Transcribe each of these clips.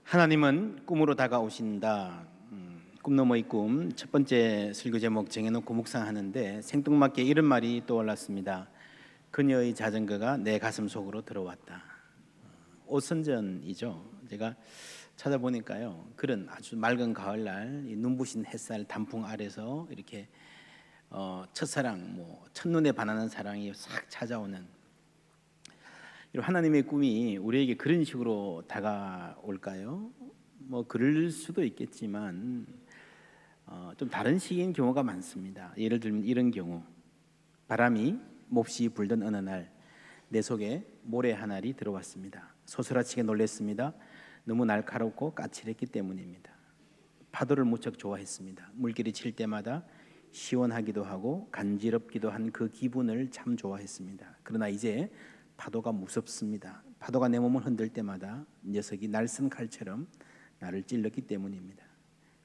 하나님은 꿈으로 다가오신다. 꿈 너머의 꿈 첫 번째 설교 제목 정해놓고 묵상하는데 생뚱맞게 이런 말이 떠올랐습니다. 그녀의 자전거가 내 가슴 속으로 들어왔다. 오선전이죠. 제가 찾아보니까요, 그런 아주 맑은 가을날 이 눈부신 햇살 단풍 아래서 이렇게 첫사랑, 첫눈에 반하는 사랑이 싹 찾아오는 이런 하나님의 꿈이 우리에게 그런 식으로 다가올까요? 그럴 수도 있겠지만 좀 다른 식인 경우가 많습니다. 예를 들면 이런 경우, 바람이 몹시 불던 어느 날 내 속에 모래 한 알이 들어왔습니다. 소스라치게 놀랐습니다. 너무 날카롭고 까칠했기 때문입니다. 파도를 무척 좋아했습니다. 물길이 칠 때마다 시원하기도 하고 간지럽기도 한 그 기분을 참 좋아했습니다. 그러나 이제 파도가 무섭습니다. 파도가 내 몸을 흔들 때마다 녀석이 날쌘 칼처럼 나를 찔렀기 때문입니다.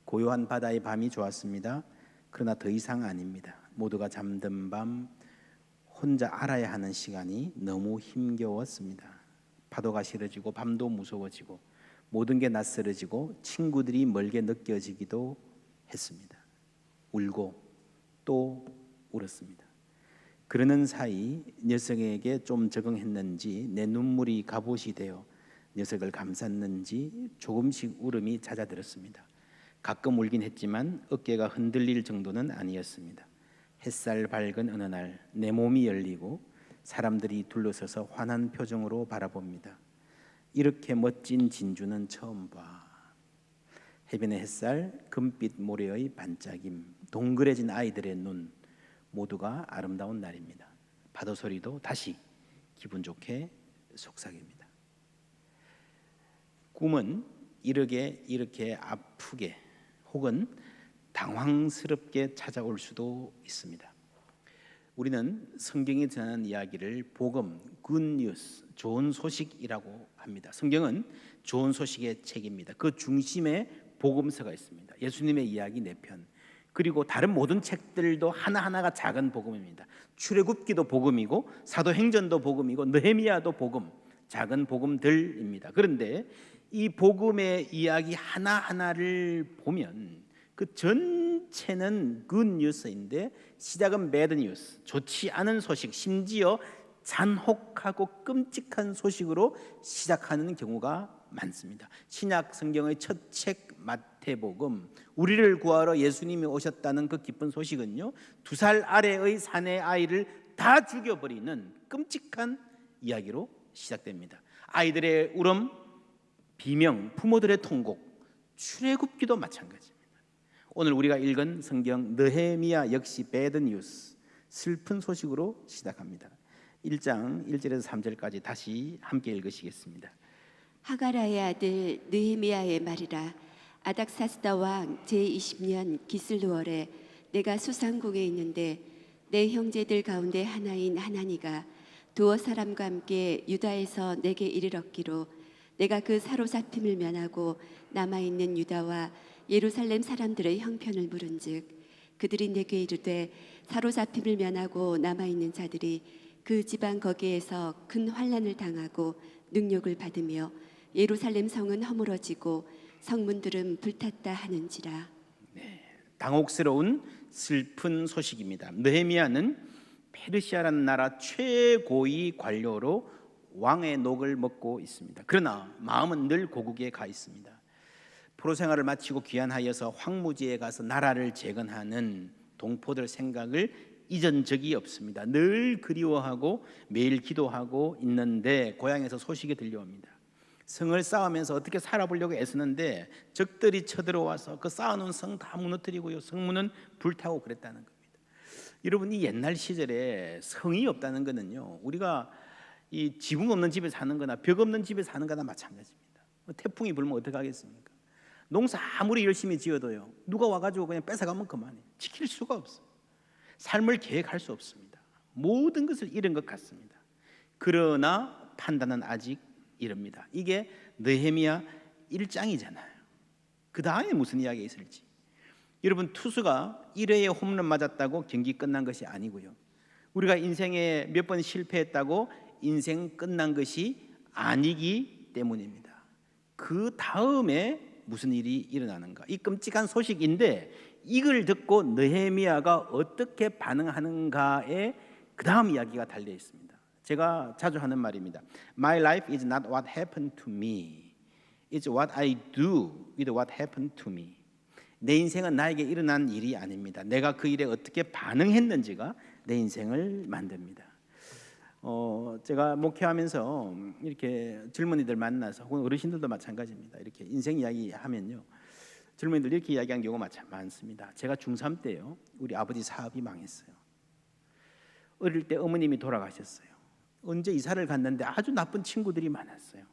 고요한 바다의 밤이 좋았습니다. 그러나 더 이상 아닙니다. 모두가 잠든 밤 혼자 알아야 하는 시간이 너무 힘겨웠습니다. 파도가 싫어지고 밤도 무서워지고 모든 게 낯설어지고 친구들이 멀게 느껴지기도 했습니다. 울고 또 울었습니다. 그러는 사이 녀석에게 좀 적응했는지 내 눈물이 갑옷이 되어 녀석을 감쌌는지 조금씩 울음이 잦아들었습니다. 가끔 울긴 했지만 어깨가 흔들릴 정도는 아니었습니다. 햇살 밝은 어느 날 내 몸이 열리고 사람들이 둘러서서 환한 표정으로 바라봅니다. 이렇게 멋진 진주는 처음 봐. 해변의 햇살, 금빛 모래의 반짝임, 동그래진 아이들의 눈, 모두가 아름다운 날입니다. 파도 소리도 다시 기분 좋게 속삭입니다. 꿈은 이렇게 아프게 혹은 당황스럽게 찾아올 수도 있습니다. 우리는 성경이 전하는 이야기를 복음, 굿뉴스, 좋은 소식이라고 합니다. 성경은 좋은 소식의 책입니다. 그 중심에 복음서가 있습니다. 예수님의 이야기 4편, 그리고 다른 모든 책들도 하나하나가 작은 복음입니다. 출애굽기도 복음이고 사도행전도 복음이고 느헤미야도 복음, 작은 복음들입니다. 그런데 이 복음의 이야기 하나하나를 보면 그 전체는 굿뉴스인데 시작은 배드뉴스, 좋지 않은 소식, 심지어 잔혹하고 끔찍한 소식으로 시작하는 경우가 많습니다. 신약 성경의 첫 책 마태복음, 우리를 구하러 예수님이 오셨다는 그 기쁜 소식은요, 2살 아래의 사내 아이를 다 죽여버리는 끔찍한 이야기로 시작됩니다. 아이들의 울음, 비명, 부모들의 통곡, 출애굽기도 마찬가지입니다. 오늘 우리가 읽은 성경 느헤미야 역시 배드뉴스, 슬픈 소식으로 시작합니다. 1장 1절에서 3절까지 다시 함께 읽으시겠습니다. 하가라의 아들 느헤미야의 말이라. 아닥사스다 왕 제20년 기슬루월에 내가 수상궁에 있는데 내 형제들 가운데 하나인 하나니가 두어 사람과 함께 유다에서 내게 이르렀기로 내가 그 사로잡힘을 면하고 남아있는 유다와 예루살렘 사람들의 형편을 물은즉 그들이 내게 이르되 사로잡힘을 면하고 남아있는 자들이 그 지방 거기에서 큰 환난을 당하고 능욕을 받으며 예루살렘 성은 허물어지고 성문들은 불탔다 하는지라. 당혹스러운 슬픈 소식입니다. 느헤미야는 페르시아라는 나라 최고위 관료로 왕의 녹을 먹고 있습니다. 그러나 마음은 늘 고국에 가 있습니다. 포로 생활을 마치고 귀환하여서 황무지에 가서 나라를 재건하는 동포들 생각을 잊은 적이 없습니다. 늘 그리워하고 매일 기도하고 있는데 고향에서 소식이 들려옵니다. 성을 쌓으면서 어떻게 살아보려고 애쓰는데 적들이 쳐들어와서 그 쌓아놓은 성 다 무너뜨리고요, 성문은 불타고 그랬다는 겁니다. 여러분, 이 옛날 시절에 성이 없다는 거는요, 우리가 이 지붕 없는 집에 사는 거나 벽 없는 집에 사는 거나 마찬가지입니다. 태풍이 불면 어떡하겠습니까? 농사 아무리 열심히 지어도요, 누가 와가지고 그냥 뺏어가면 그만이에요. 지킬 수가 없어요. 삶을 계획할 수 없습니다. 모든 것을 잃은 것 같습니다. 그러나 판단은 아직 이릅니다. 이게 느헤미야 1장이잖아요. 그 다음에 무슨 이야기가 있을지. 여러분, 투수가 1회에 홈런 맞았다고 경기 끝난 것이 아니고요, 우리가 인생에 몇 번 실패했다고 인생 끝난 것이 아니기 때문입니다. 그 다음에 무슨 일이 일어나는가? 이 끔찍한 소식인데 이걸 듣고 느헤미야가 어떻게 반응하는가에 그 다음 이야기가 달려 있습니다. 제가 자주 하는 말입니다. My life is not what happened to me. It's what I do with what happened to me. 내 인생은 나에게 일어난 일이 아닙니다. 내가 그 일에 어떻게 반응했는지가 내 인생을 만듭니다. 제가 목회하면서 이렇게 젊은이들 만나서 혹은 어르신들도 마찬가지입니다. 이렇게 인생 이야기 하면요, 젊은이들 이렇게 이야기한 경우가 많습니다. 제가 중3 때요, 우리 아버지 사업이 망했어요. 어릴 때 어머님이 돌아가셨어요. 언제 이사를 갔는데 아주 나쁜 친구들이 많았어요.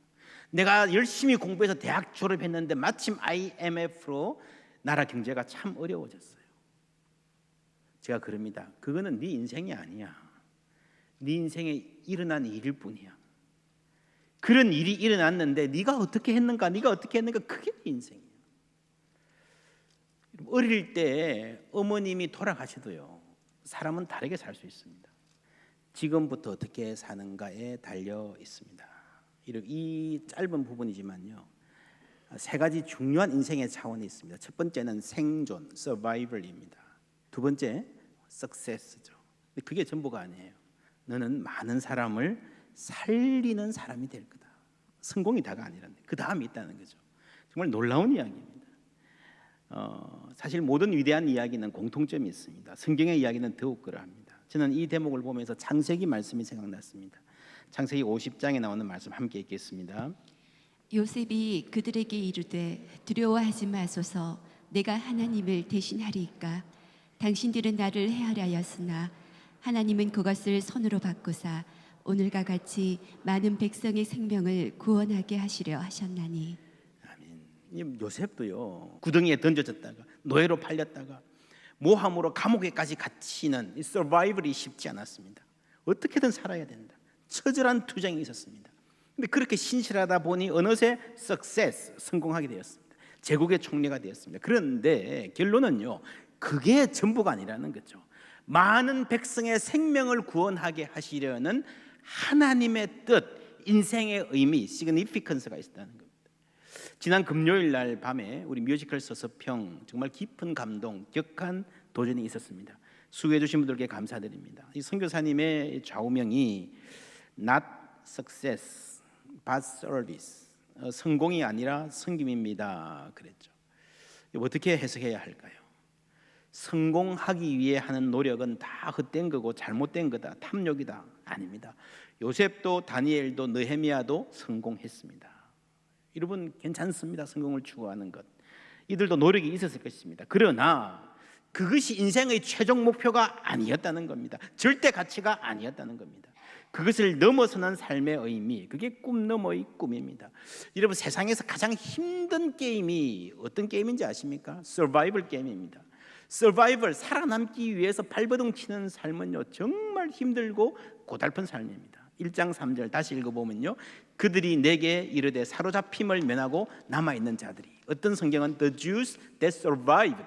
내가 열심히 공부해서 대학 졸업했는데 마침 IMF로 나라 경제가 참 어려워졌어요. 제가 그럽니다. 그거는 네 인생이 아니야. 네 인생에 일어난 일일 뿐이야. 그런 일이 일어났는데 네가 어떻게 했는가, 그게 네 인생이야. 어릴 때 어머님이 돌아가셔도요, 사람은 다르게 살 수 있습니다. 지금부터 어떻게 사는가에 달려 있습니다. 이 짧은 부분이지만요, 세 가지 중요한 인생의 차원이 있습니다. 첫 번째는 생존, survival입니다. 두 번째, success죠. 근데 그게 전부가 아니에요. 너는 많은 사람을 살리는 사람이 될 거다. 성공이 다가 아니란데 그 다음이 있다는 거죠. 정말 놀라운 이야기입니다. 사실 모든 위대한 이야기는 공통점이 있습니다. 성경의 이야기는 더욱 그러합니다. 저는 이 대목을 보면서 창세기 말씀이 생각났습니다. 창세기 50장에 나오는 말씀 함께 읽겠습니다. 요셉이 그들에게 이르되 두려워하지 마소서. 내가 하나님을 대신하리이까. 당신들은 나를 헤아려였으나 하나님은 그것을 손으로 바꾸사 오늘과 같이 많은 백성의 생명을 구원하게 하시려 하셨나니. 아멘. 요셉도요, 구덩이에 던져졌다가 노예로 팔렸다가 모함으로 감옥에까지 갇히는 이 서바이벌이 쉽지 않았습니다. 어떻게든 살아야 된다. 처절한 투쟁이 있었습니다. 근데 그렇게 신실하다 보니 어느새 success, 성공하게 되었습니다. 제국의 총리가 되었습니다. 그런데 결론은요, 그게 전부가 아니라는 거죠. 많은 백성의 생명을 구원하게 하시려는 하나님의 뜻, 인생의 의미, significance가 있다는 겁니다. 지난 금요일 날 밤에 우리 뮤지컬 서서평 정말 깊은 감동, 격한 도전이 있었습니다. 수고해 주신 분들께 감사드립니다. 이 선교사님의 좌우명이 Not success, but service. 성공이 아니라 섬김입니다. 그랬죠. 어떻게 해석해야 할까요? 성공하기 위해 하는 노력은 다 헛된 거고 잘못된 거다, 탐욕이다. 아닙니다. 요셉도 다니엘도 느헤미야도 성공했습니다. 여러분, 괜찮습니다. 성공을 추구하는 것. 이들도 노력이 있었을 것입니다. 그러나 그것이 인생의 최종 목표가 아니었다는 겁니다. 절대 가치가 아니었다는 겁니다. 그것을 넘어서는 삶의 의미, 그게 꿈 너머의 꿈입니다. 여러분, 세상에서 가장 힘든 게임이 어떤 게임인지 아십니까? 서바이벌 게임입니다. 서바이벌, 살아남기 위해서 발버둥 치는 삶은요, 정말 힘들고 고달픈 삶입니다. 1장 3절 다시 읽어보면요, 그들이 내게 이르되 사로잡힘을 면하고 남아있는 자들이, 어떤 성경은 The Jews that survived,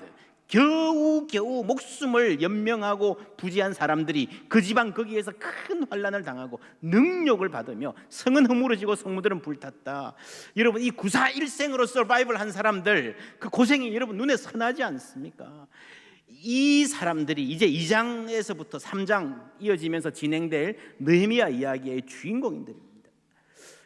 겨우 목숨을 연명하고 부지한 사람들이 그 지방 거기에서 큰 환난을 당하고 능욕을 받으며 성은 허물어지고 성무들은 불탔다. 여러분, 이 구사일생으로 서바이벌 한 사람들, 그 고생이 여러분 눈에 선하지 않습니까? 이 사람들이 이제 2장에서부터 3장 이어지면서 진행될 느헤미야 이야기의 주인공인들입니다.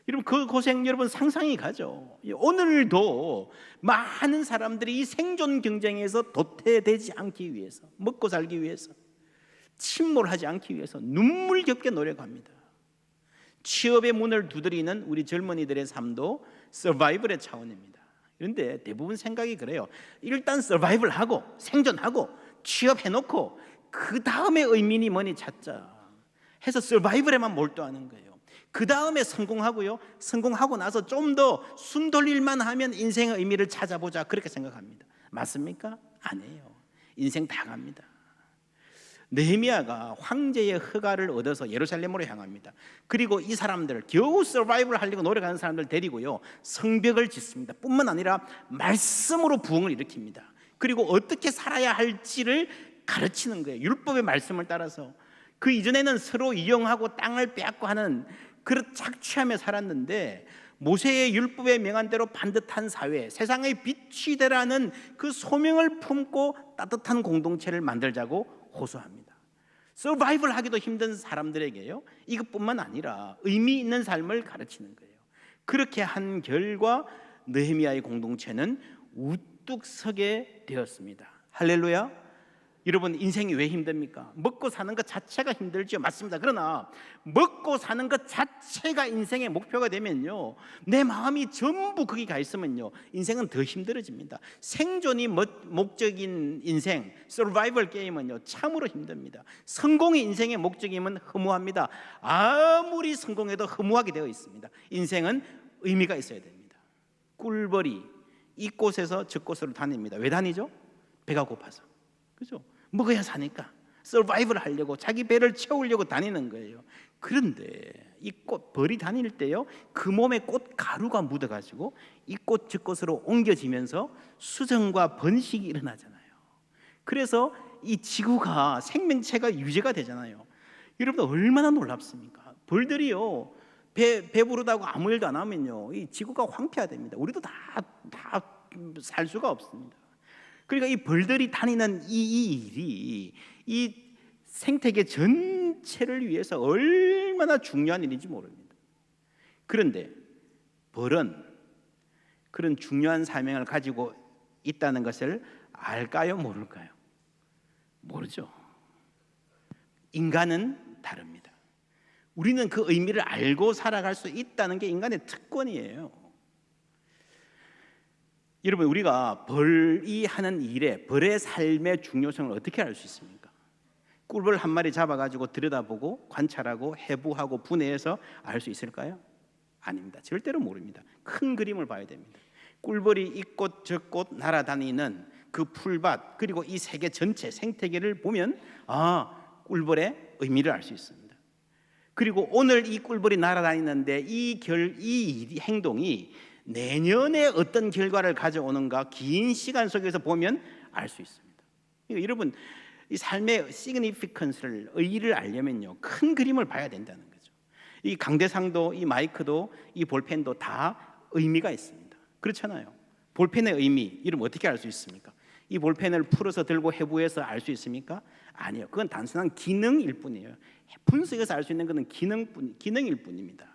여러분, 그 고생 여러분 상상이 가죠. 오늘도 많은 사람들이 이 생존 경쟁에서 도태되지 않기 위해서, 먹고 살기 위해서, 침몰하지 않기 위해서 눈물겹게 노력합니다. 취업의 문을 두드리는 우리 젊은이들의 삶도 서바이벌의 차원입니다. 그런데 대부분 생각이 그래요. 일단 서바이벌하고 생존하고 취업해놓고 그 다음에 의미니 뭐니 찾자 해서 서바이벌에만 몰두하는 거예요. 그 다음에 성공하고요, 성공하고 나서 좀 더 숨 돌릴만 하면 인생의 의미를 찾아보자, 그렇게 생각합니다. 맞습니까? 아니에요. 인생 다 갑니다. 느헤미야가 황제의 허가를 얻어서 예루살렘으로 향합니다. 그리고 이 사람들, 겨우 서바이벌 하려고 노력하는 사람들 데리고요, 성벽을 짓습니다. 뿐만 아니라 말씀으로 부흥을 일으킵니다. 그리고 어떻게 살아야 할지를 가르치는 거예요. 율법의 말씀을 따라서. 그 이전에는 서로 이용하고 땅을 빼앗고 하는 그런 착취하며 살았는데 모세의 율법에 명한 대로 반듯한 사회, 세상의 빛이 되라는 그 소명을 품고 따뜻한 공동체를 만들자고 호소합니다. 서바이벌 하기도 힘든 사람들에게요, 이것뿐만 아니라 의미 있는 삶을 가르치는 거예요. 그렇게 한 결과 느헤미야의 공동체는 우뚝 서게 되었습니다. 할렐루야. 여러분, 인생이 왜 힘듭니까? 먹고 사는 것 자체가 힘들죠. 맞습니다. 그러나 먹고 사는 것 자체가 인생의 목표가 되면요, 내 마음이 전부 거기 가 있으면요, 인생은 더 힘들어집니다. 생존이 목적인 인생, 서바이벌 게임은요, 참으로 힘듭니다. 성공이 인생의 목적이면 허무합니다. 아무리 성공해도 허무하게 되어 있습니다. 인생은 의미가 있어야 됩니다. 꿀벌이 이곳에서 저곳으로 다닙니다. 왜 다니죠? 배가 고파서. 그죠? 먹어야 사니까 서바이벌 하려고 자기 배를 채우려고 다니는 거예요. 그런데 이 벌이 다닐 때요, 그 몸에 꽃 가루가 묻어가지고 이 꽃 저꽃으로 옮겨지면서 수정과 번식이 일어나잖아요. 그래서 이 지구가 생명체가 유지가 되잖아요. 여러분, 얼마나 놀랍습니까? 벌들이요, 배부르다고 아무 일도 안 하면요, 이 지구가 황폐화됩니다. 우리도 다 살 수가 없습니다. 그러니까 이 벌들이 다니는 이 일이 이 생태계 전체를 위해서 얼마나 중요한 일인지 모릅니다. 그런데 벌은 그런 중요한 사명을 가지고 있다는 것을 알까요, 모를까요? 모르죠. 인간은 다릅니다. 우리는 그 의미를 알고 살아갈 수 있다는 게 인간의 특권이에요. 여러분, 우리가 벌이 하는 일에 벌의 삶의 중요성을 어떻게 알 수 있습니까? 꿀벌 한 마리 잡아가지고 들여다보고 관찰하고 해부하고 분해해서 알 수 있을까요? 아닙니다. 절대로 모릅니다. 큰 그림을 봐야 됩니다. 꿀벌이 이 꽃 저 꽃 날아다니는 그 풀밭, 그리고 이 세계 전체 생태계를 보면 꿀벌의 의미를 알 수 있습니다. 그리고 오늘 이 꿀벌이 날아다니는데 이 행동이 내년에 어떤 결과를 가져오는가 긴 시간 속에서 보면 알 수 있습니다. 그러니까 여러분, 이 삶의 significance를, 의의를 알려면요, 큰 그림을 봐야 된다는 거죠. 이 강대상도, 이 마이크도, 이 볼펜도 다 의미가 있습니다. 그렇잖아요. 볼펜의 의미, 여러분 어떻게 알 수 있습니까? 이 볼펜을 풀어서 들고 해부해서 알 수 있습니까? 아니요. 그건 단순한 기능일 뿐이에요. 분석해서 알 수 있는 것은 기능일 뿐입니다.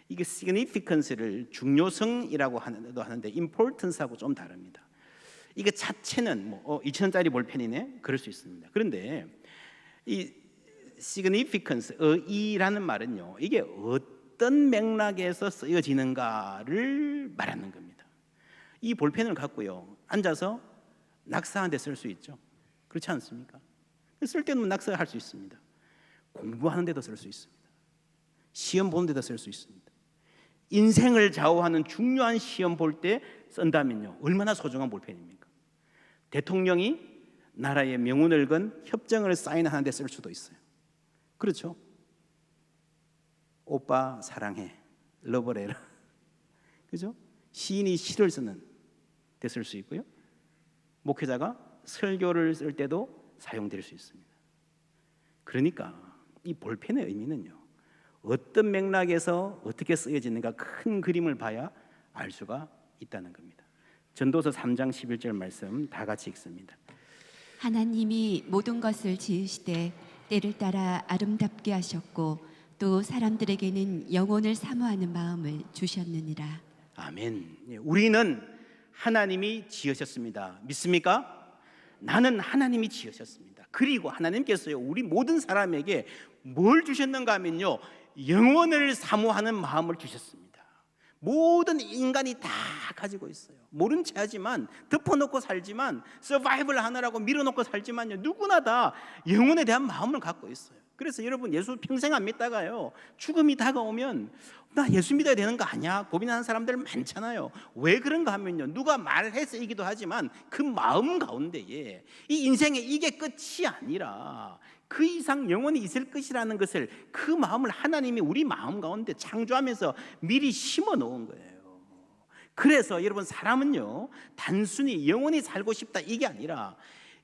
이게 significance를 중요성이라고 하는데 importance하고 좀 다릅니다. 이게 자체는 2,000원짜리 볼펜이네, 그럴 수 있습니다. 그런데 이 significance, 의의라는 말은요, 이게 어떤 맥락에서 쓰여지는가를 말하는 겁니다. 이 볼펜을 갖고요, 앉아서 낙서하는 데 쓸 수 있죠. 그렇지 않습니까? 쓸 때는 낙서할 수 있습니다. 공부하는 데도 쓸 수 있습니다. 시험 보는 데도 쓸 수 있습니다. 인생을 좌우하는 중요한 시험 볼 때 쓴다면요, 얼마나 소중한 볼펜입니까? 대통령이 나라의 명운을 건 협정을 사인하는 데 쓸 수도 있어요. 그렇죠? 오빠 사랑해, 러브레라. 그죠? 시인이 시를 쓰는 데 쓸 수 있고요, 목회자가 설교를 쓸 때도 사용될 수 있습니다. 그러니까 이 볼펜의 의미는요, 어떤 맥락에서 어떻게 쓰여지는가 큰 그림을 봐야 알 수가 있다는 겁니다. 전도서 3장 11절 말씀 다 같이 읽습니다. 하나님이 모든 것을 지으시되 때를 따라 아름답게 하셨고 또 사람들에게는 영혼을 사모하는 마음을 주셨느니라. 아멘. 우리는 하나님이 지으셨습니다. 믿습니까? 나는 하나님이 지으셨습니다. 그리고 하나님께서요, 우리 모든 사람에게 뭘 주셨는가 하면요, 영혼을 사모하는 마음을 주셨습니다. 모든 인간이 다 가지고 있어요. 모른 체 하지만, 덮어놓고 살지만, 서바이벌 하느라고 밀어놓고 살지만요, 누구나 다 영혼에 대한 마음을 갖고 있어요. 그래서 여러분, 예수 평생 안 믿다가요, 죽음이 다가오면 나 예수 믿어야 되는 거 아니야? 고민하는 사람들 많잖아요. 왜 그런가 하면요, 누가 말해서이기도 하지만 그 마음 가운데에 이 인생에 이게 끝이 아니라 그 이상 영원히 있을 것이라는 것을, 그 마음을 하나님이 우리 마음 가운데 창조하면서 미리 심어 놓은 거예요. 그래서 여러분, 사람은요, 단순히 영원히 살고 싶다 이게 아니라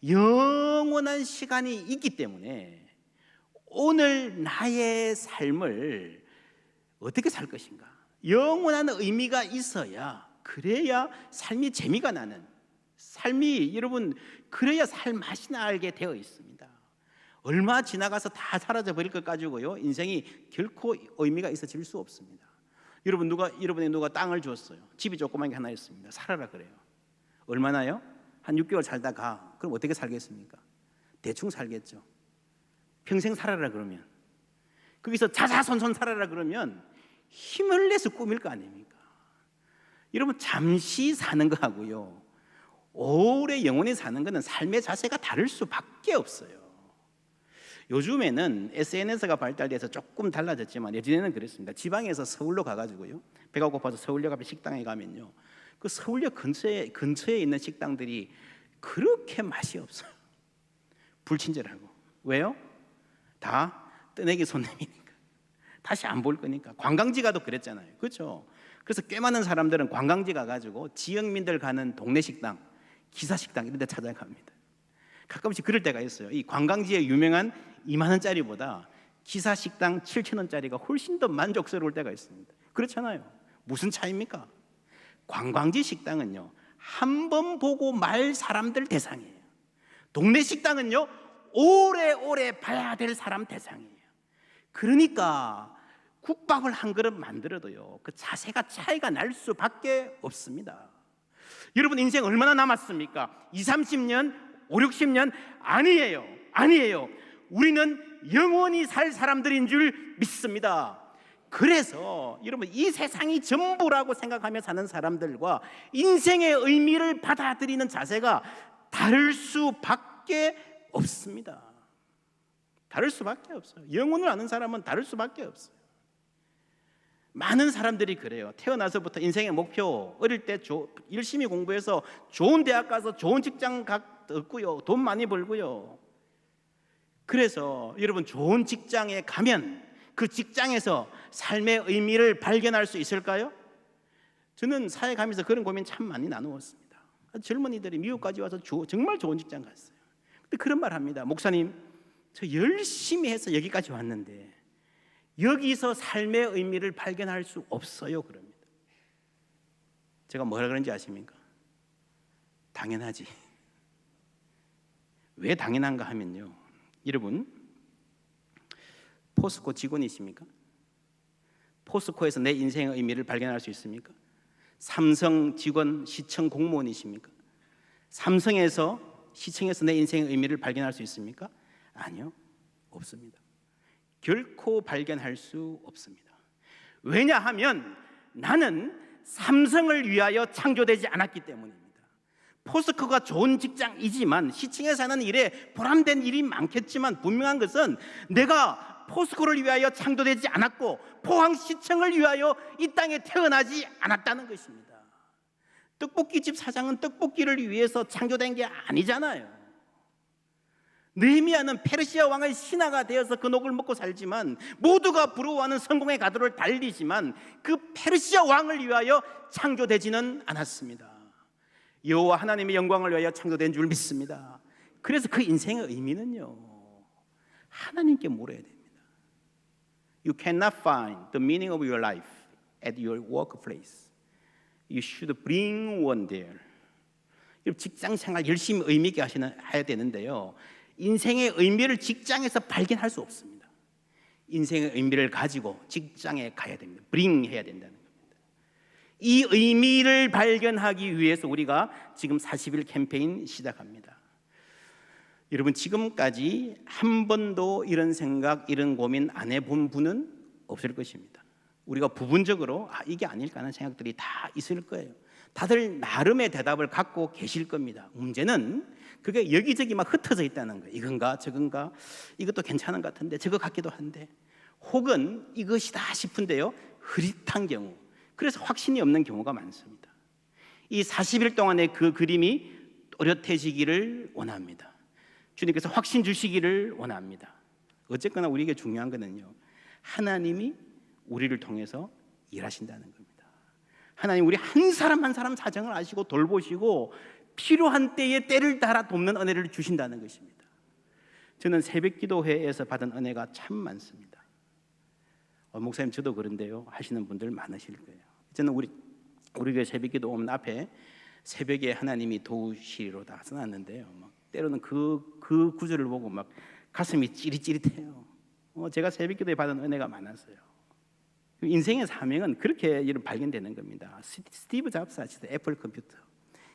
영원한 시간이 있기 때문에 오늘 나의 삶을 어떻게 살 것인가, 영원한 의미가 있어야, 그래야 삶이 재미가 나는, 삶이 여러분 그래야 살 맛이 나게 되어 있습니다. 얼마 지나가서 다 사라져 버릴 것 가지고요 인생이 결코 의미가 있어질 수 없습니다. 여러분이 누가 땅을 줬어요. 집이 조그만 게 하나 있습니다. 살아라 그래요. 얼마나요? 한 6개월 살다가 그럼 어떻게 살겠습니까? 대충 살겠죠. 평생 살아라 그러면, 거기서 자자손손 살아라 그러면 힘을 내서 꾸밀 거 아닙니까? 여러분, 잠시 사는 거하고요 오래 영원히 사는 거는 삶의 자세가 다를 수밖에 없어요. 요즘에는 SNS가 발달돼서 조금 달라졌지만 예전에는 그랬습니다. 지방에서 서울로 가가지고요 배가 고파서 서울역 앞에 식당에 가면요 그 서울역 근처에 있는 식당들이 그렇게 맛이 없어요. 불친절하고. 왜요? 다 뜨내기 손님이니까, 다시 안 볼 거니까. 관광지 가도 그랬잖아요, 그렇죠? 그래서 꽤 많은 사람들은 관광지 가가지고 지역민들 가는 동네 식당, 기사식당 이런 데 찾아갑니다. 가끔씩 그럴 때가 있어요. 이 관광지에 유명한 2만 원짜리보다 기사식당 7천 원짜리가 훨씬 더 만족스러울 때가 있습니다. 그렇잖아요. 무슨 차이입니까? 관광지 식당은요 한 번 보고 말 사람들 대상이에요. 동네 식당은요 오래오래 봐야 될 사람 대상이에요. 그러니까 국밥을 한 그릇 만들어도요 그 자세가 차이가 날 수밖에 없습니다. 여러분, 인생 얼마나 남았습니까? 20, 30년, 5, 60년? 아니에요. 우리는 영원히 살 사람들인 줄 믿습니다. 그래서 여러분, 이 세상이 전부라고 생각하며 사는 사람들과 인생의 의미를 받아들이는 자세가 다를 수밖에 없습니다. 다를 수밖에 없어요. 영혼을 아는 사람은 다를 수밖에 없어요. 많은 사람들이 그래요. 태어나서부터 인생의 목표, 어릴 때 열심히 공부해서 좋은 대학 가서 좋은 직장 얻고요, 돈 많이 벌고요. 그래서 여러분, 좋은 직장에 가면 그 직장에서 삶의 의미를 발견할 수 있을까요? 저는 사회 가면서 그런 고민 참 많이 나누었습니다. 젊은이들이 미국까지 와서 정말 좋은 직장 갔어요. 근데 그런 말 합니다. 목사님, 저 열심히 해서 여기까지 왔는데 여기서 삶의 의미를 발견할 수 없어요. 그럽니다. 제가 뭐라 그런지 아십니까? 당연하지. 왜 당연한가 하면요, 여러분, 포스코 직원이십니까? 포스코에서 내 인생의 의미를 발견할 수 있습니까? 삼성 직원, 시청 공무원이십니까? 삼성에서, 시청에서 내 인생의 의미를 발견할 수 있습니까? 아니요, 없습니다. 결코 발견할 수 없습니다. 왜냐하면 나는 삼성을 위하여 창조되지 않았기 때문입니다. 포스코가 좋은 직장이지만, 시청에서 하는 일에 보람된 일이 많겠지만, 분명한 것은 내가 포스코를 위하여 창조되지 않았고 포항시청을 위하여 이 땅에 태어나지 않았다는 것입니다. 떡볶이집 사장은 떡볶이를 위해서 창조된 게 아니잖아요. 느헤미야는 페르시아 왕의 신하가 되어서 그 녹을 먹고 살지만, 모두가 부러워하는 성공의 가도를 달리지만 그 페르시아 왕을 위하여 창조되지는 않았습니다. 여호와 하나님의 영광을 위하여 창조된 줄 믿습니다. 그래서 그 인생의 의미는요, 하나님께 물어야 됩니다. You cannot find the meaning of your life at your workplace. You should bring one there. 직장 생활 열심히 의미 있게 해야 되는데요, 인생의 의미를 직장에서 발견할 수 없습니다. 인생의 의미를 가지고 직장에 가야 됩니다. bring 해야 된다는 겁니다. 이 의미를 발견하기 위해서 우리가 지금 40일 캠페인 시작합니다. 여러분, 지금까지 한 번도 이런 생각, 이런 고민 안 해본 분은 없을 것입니다. 우리가 부분적으로 이게 아닐까 하는 생각들이 다 있을 거예요. 다들 나름의 대답을 갖고 계실 겁니다. 문제는 그게 여기저기 막 흩어져 있다는 거예요. 이건가 저건가, 이것도 괜찮은 것 같은데 저거 같기도 한데, 혹은 이것이다 싶은데요, 흐릿한 경우, 그래서 확신이 없는 경우가 많습니다. 이 40일 동안의 그 그림이 또렷해지기를 원합니다. 주님께서 확신 주시기를 원합니다. 어쨌거나 우리에게 중요한 것은요, 하나님이 우리를 통해서 일하신다는 겁니다. 하나님 우리 한 사람 한 사람 사정을 아시고 돌보시고 필요한 때에 때를 따라 돕는 은혜를 주신다는 것입니다. 저는 새벽기도회에서 받은 은혜가 참 많습니다. 목사님 저도 그런데요 하시는 분들 많으실 거예요. 저는 우리 교회 새벽기도 오면 앞에 새벽에 하나님이 도우시리로다 써놨는데요. 막 때로는 그 구절을 보고 막 가슴이 찌릿찌릿해요. 제가 새벽기도에 받은 은혜가 많았어요. 인생의 사명은 그렇게 발견되는 겁니다. 스티브 잡스 아시죠? 애플 컴퓨터.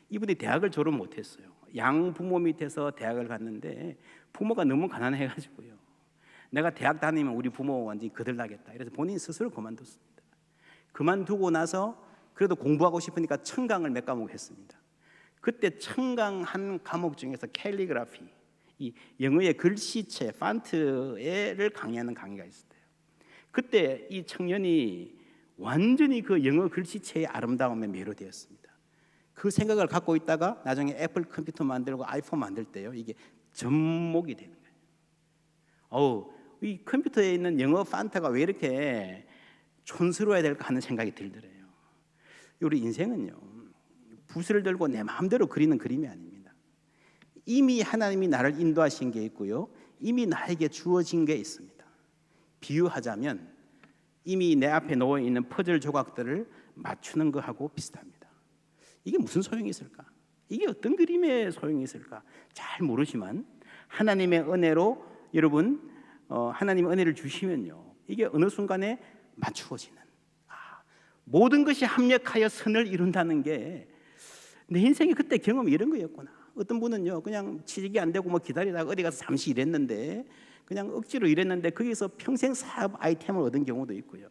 이분이 대학을 졸업 못했어요. 양 부모 밑에서 대학을 갔는데 부모가 너무 가난해가지고요. 내가 대학 다니면 우리 부모 완전히 거들나겠다. 그래서 본인 스스로 그만뒀습니다. 그만두고 나서 그래도 공부하고 싶으니까 청강을 몇 과목 했습니다. 그때 청강 한 과목 중에서 캘리그라피, 이 영어의 글씨체, 판트를 강의하는 강의가 있었대요. 그때 이 청년이 완전히 그 영어 글씨체의 아름다움에 매료되었습니다. 그 생각을 갖고 있다가 나중에 애플 컴퓨터 만들고 아이폰 만들 때요, 이게 접목이 되는 거예요. 이 컴퓨터에 있는 영어 판트가 왜 이렇게 촌스러워야 될까 하는 생각이 들더래요. 우리 인생은요, 붓을 들고 내 마음대로 그리는 그림이 아닙니다. 이미 하나님이 나를 인도하신 게 있고요, 이미 나에게 주어진 게 있습니다. 비유하자면 이미 내 앞에 놓여 있는 퍼즐 조각들을 맞추는 것하고 비슷합니다. 이게 무슨 소용이 있을까? 이게 어떤 그림의 소용이 있을까? 잘 모르지만 하나님의 은혜로 여러분, 하나님의 은혜를 주시면요, 이게 어느 순간에 맞추어지는, 모든 것이 합력하여 선을 이룬다는 게 내 인생의 그때 경험이 이런 거였구나. 어떤 분은요, 그냥 취직이 안 되고 기다리다가 어디 가서 잠시 일했는데, 그냥 억지로 일했는데 거기서 평생 사업 아이템을 얻은 경우도 있고요.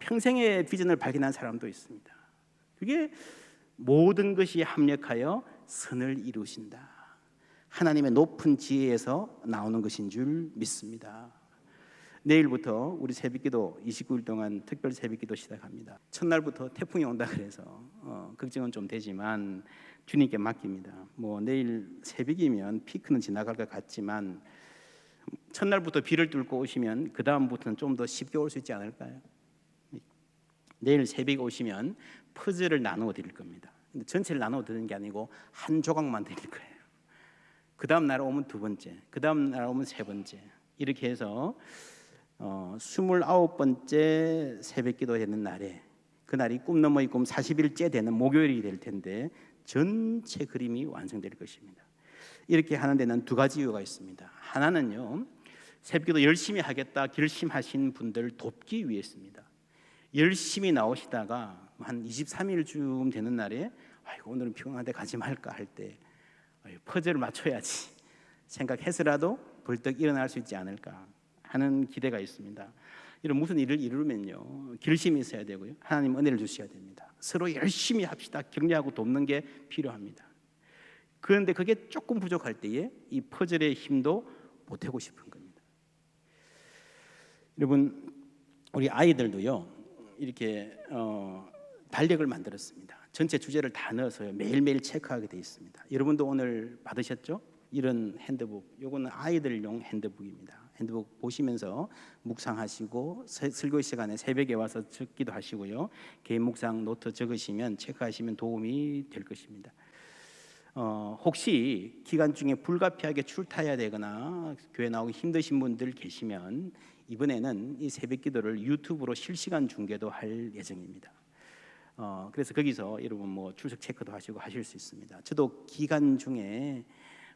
평생의 비전을 발견한 사람도 있습니다. 그게 모든 것이 합력하여 선을 이루신다. 하나님의 높은 지혜에서 나오는 것인 줄 믿습니다. 내일부터 우리 새벽기도 29일 동안 특별 새벽기도 시작합니다. 첫날부터 태풍이 온다 그래서 걱정은 좀 되지만 주님께 맡깁니다. 내일 새벽이면 피크는 지나갈 것 같지만 첫날부터 비를 뚫고 오시면 그 다음부터는 좀 더 쉽게 올 수 있지 않을까요? 내일 새벽에 오시면 퍼즐을 나누어 드릴 겁니다. 근데 전체를 나누어 드리는 게 아니고 한 조각만 드릴 거예요. 그 다음 날 오면 두 번째, 그 다음 날 오면 세 번째, 이렇게 해서 29번째 새벽기도 되는 날에, 그날이 꿈 너머의 꿈 40일째 되는 목요일이 될 텐데 전체 그림이 완성될 것입니다. 이렇게 하는 데는 두 가지 이유가 있습니다. 하나는요, 새벽기도 열심히 하겠다 결심하신 분들 돕기 위해서입니다. 열심히 나오시다가 한 23일쯤 되는 날에 오늘은 피곤한데 가지 말까 할 때 퍼즐을 맞춰야지 생각해서라도 벌떡 일어날 수 있지 않을까 하는 기대가 있습니다. 이런 무슨 일을 이루면요, 결심이 있어야 되고요, 하나님 은혜를 주셔야 됩니다. 서로 열심히 합시다. 격려하고 돕는 게 필요합니다. 그런데 그게 조금 부족할 때에 이 퍼즐의 힘도 보태고 싶은 겁니다. 여러분, 우리 아이들도요, 이렇게 달력을 만들었습니다. 전체 주제를 다 넣어서요, 매일매일 체크하게 되어 있습니다. 여러분도 오늘 받으셨죠? 이런 핸드북, 요거는 아이들용 핸드북입니다. 핸드북 보시면서 묵상하시고 설교 시간에 새벽에 와서 적기도 하시고요, 개인 묵상 노트 적으시면, 체크하시면 도움이 될 것입니다. 혹시 기간 중에 불가피하게 출타해야 되거나 교회 나오기 힘드신 분들 계시면 이번에는 이 새벽기도를 유튜브로 실시간 중계도 할 예정입니다. 그래서 거기서 여러분 출석 체크도 하시고 하실 수 있습니다. 저도 기간 중에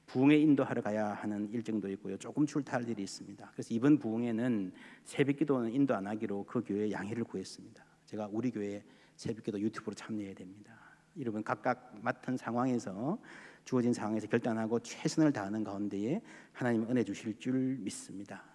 부흥회 인도하러 가야 하는 일정도 있고요, 조금 출타할 일이 있습니다. 그래서 이번 부흥회는 새벽기도는 인도 안 하기로 그 교회에 양해를 구했습니다. 제가 우리 교회 새벽기도 유튜브로 참여해야 됩니다. 여러분 각각 맡은 상황에서, 주어진 상황에서 결단하고 최선을 다하는 가운데에 하나님 은혜 주실 줄 믿습니다.